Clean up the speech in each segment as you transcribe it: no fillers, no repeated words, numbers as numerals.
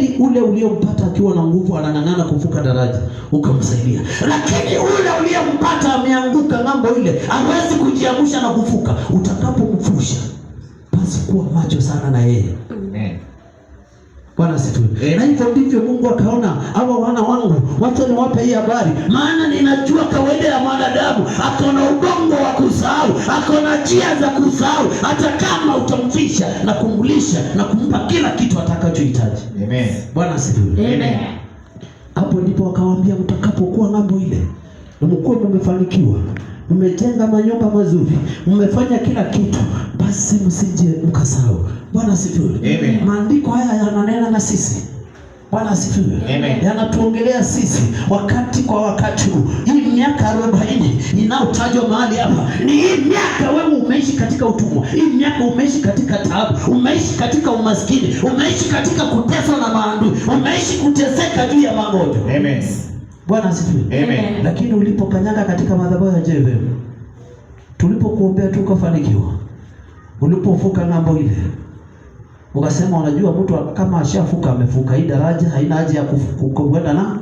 heri ule uliompata akiwa na nguvu anang'ang'ana kuvuka daraja ukamsaidia, lakini ule uliompata ameanguka ng'ambo ile hawezi kujiamsha na kuvuka, utakapomfusha basi kuwa macho sana na yeye. Amen. Bwana asifiwe. Na hivyo ndivyo Mungu akaona, hawa wana wangu wacha niwape hii habari, maana ninajua kawaida ya mwanadamu, akona ubongo wa kusahau, akona njia za kusahau, hata kama utamfisha na kumlisha na kumpa kila kitu atakachohitaji. Amen. Bwana asifiwe. Amen. Hapo ndipo akawaambia, mtakapokuwa ng'ambo ile, mkuwe mmefanikiwa, mmejenga manyumba mazuri, mmefanya kila kitu, basi msije mkasahau. Bwana asifiwe. Amen. Maandiko haya yananena na sisi. Bwana asifiwe. Amen. Yanatuongelea sisi wakati kwa wakati huu. Hii miaka 40 inayotajwa mahali hapa ni hii miaka wewe umeishi katika utumwa. Hii miaka umeishi katika taabu, umeishi katika umaskini, umeishi katika kuteswa na maadui, umeishi kuteseka juu ya magonjwa. Amen. Bwana asifiwe. Amen. Lakini ulipokanyaga katika madhabahu ya Jehova, tulipokuombea tu ukafanikiwa, ulipovuka ng'ambo ile ukasema, unajua mtu kama ashafuka amefuka, hii daraja haina haja ya kwenda na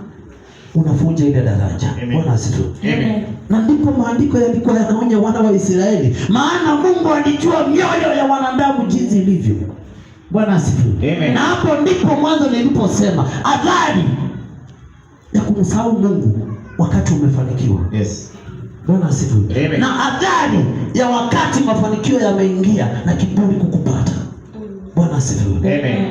unafunja ile daraja. Bwana asifiwe. Amen. Na ndipo maandiko yalikuwa yanaonya wana wa Israeli, maana Mungu alijua mioyo ya wanadamu jinsi ilivyo. Bwana asifiwe. Amen. Na hapo ndipo mwanzo niliposema adhari ya kumsahau Mungu wakati umefanikiwa. Yes. Bwana asifiwe. Amen. Na adhari ya wakati mafanikio yameingia na kiburi kukupata. Bwana asifiwe. Amen.